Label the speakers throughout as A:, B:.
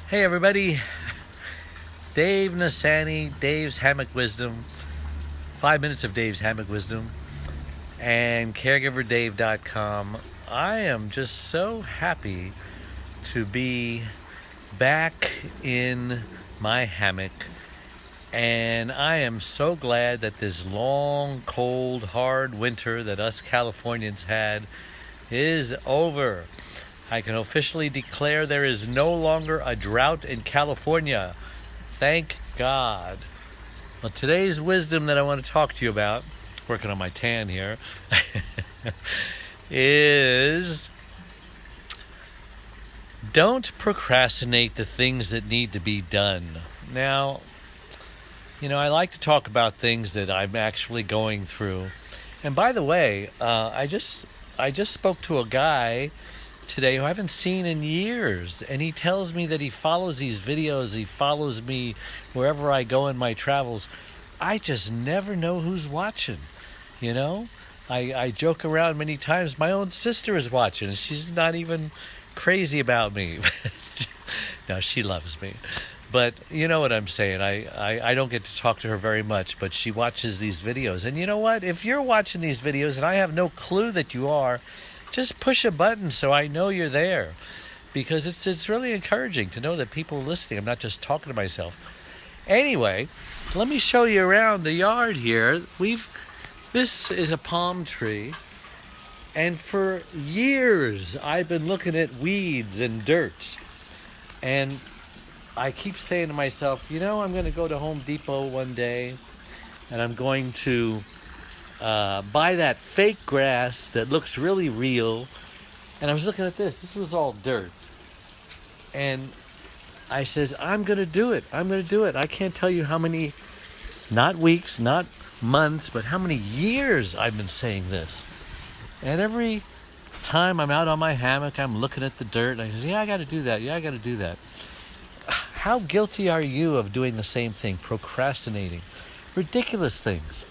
A: Hey everybody, Dave Nasani, Dave's Hammock Wisdom, 5 minutes of Dave's Hammock Wisdom, and CaregiverDave.com. I am just so happy to be back in my hammock, and I am so glad that this long, cold, hard winter that us Californians had is over. I can officially declare there is no longer a drought in California. Thank God. Well, today's wisdom that I want to talk to you about, working on my tan here, is don't procrastinate the things that need to be done. Now, I like to talk about things that I'm actually going through. And by the way, I just spoke to a guy today who I haven't seen in years, and he tells me that he follows these videos, he follows me wherever I go in my travels. I just never know who's watching. I joke around many times, my own sister is watching and she's not even crazy about me. No, she loves me, but you know what I'm saying. I don't get to talk to her very much, but she watches these videos. And you know what, if you're watching these videos and I have no clue that you are, just push a button so I know you're there, because it's really encouraging to know that people are listening. I'm not just talking to myself. Anyway, let me show you around the yard here. This is a palm tree, and for years I've been looking at weeds and dirt, and I keep saying to myself, I'm going to go to Home Depot one day, and I'm going to buy that fake grass that looks really real. And I was looking at this. This was all dirt. And I says, I'm going to do it. I can't tell you how many, not weeks, not months, but how many years I've been saying this. And every time I'm out on my hammock, I'm looking at the dirt. And I say, I got to do that. How guilty are you of doing the same thing, procrastinating, ridiculous things?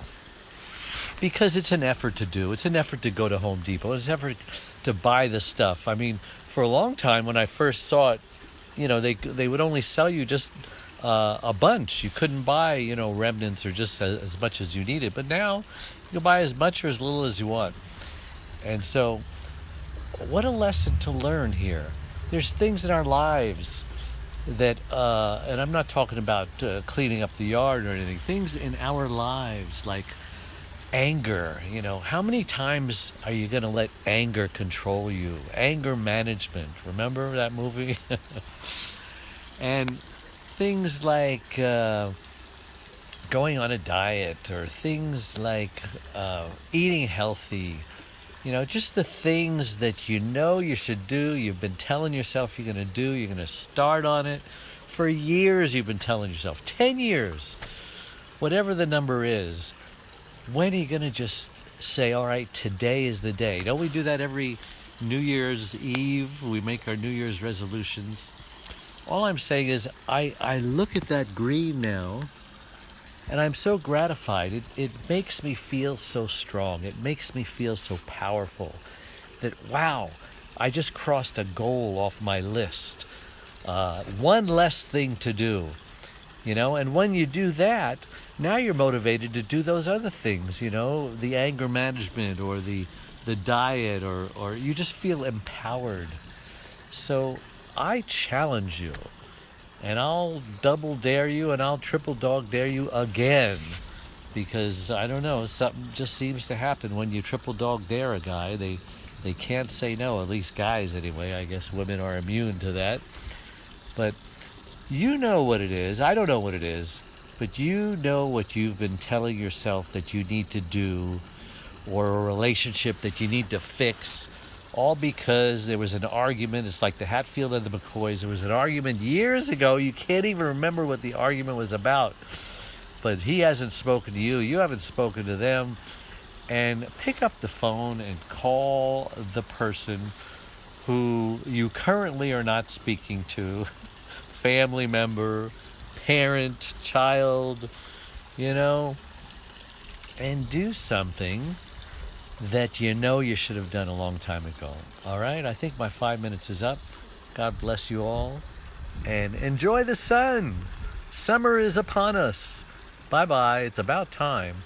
A: Because it's an effort to do. It's an effort to go to Home Depot. It's an effort to buy the stuff. I mean, for a long time when I first saw it, they would only sell you just a bunch. You couldn't buy, remnants or just as much as you needed. But now you can buy as much or as little as you want. And so, what a lesson to learn here. There's things in our lives that, and I'm not talking about cleaning up the yard or anything, things in our lives like anger. How many times are you going to let anger control you? Anger management. Remember that movie? And things like going on a diet, or things like eating healthy. Just the things that you should do. You've been telling yourself you're going to do. You're going to start on it. For years you've been telling yourself. 10 years. Whatever the number is. When are you going to just say, all right, today is the day? Don't we do that every New Year's Eve? We make our New Year's resolutions. All I'm saying is I look at that green now, and I'm so gratified. It makes me feel so strong. It makes me feel so powerful that, wow, I just crossed a goal off my list. One less thing to do. And when you do that, now you're motivated to do those other things, the anger management or the diet, or you just feel empowered. So I challenge you, and I'll double dare you, and I'll triple dog dare you again, because I don't know, something just seems to happen when you triple dog dare a guy. They can't say no, at least guys anyway. I guess women are immune to that. But you know what it is. I don't know what it is. But you know what you've been telling yourself that you need to do, or a relationship that you need to fix, all because there was an argument. It's like the Hatfield and the McCoys. There was an argument years ago. You can't even remember what the argument was about. But he hasn't spoken to you. You haven't spoken to them. And pick up the phone and call the person who you currently are not speaking to, family member, parent, child, and do something that you should have done a long time ago. All right? I think my 5 minutes is up. God bless you all. and enjoy the sun. Summer is upon us. Bye-bye. It's about time.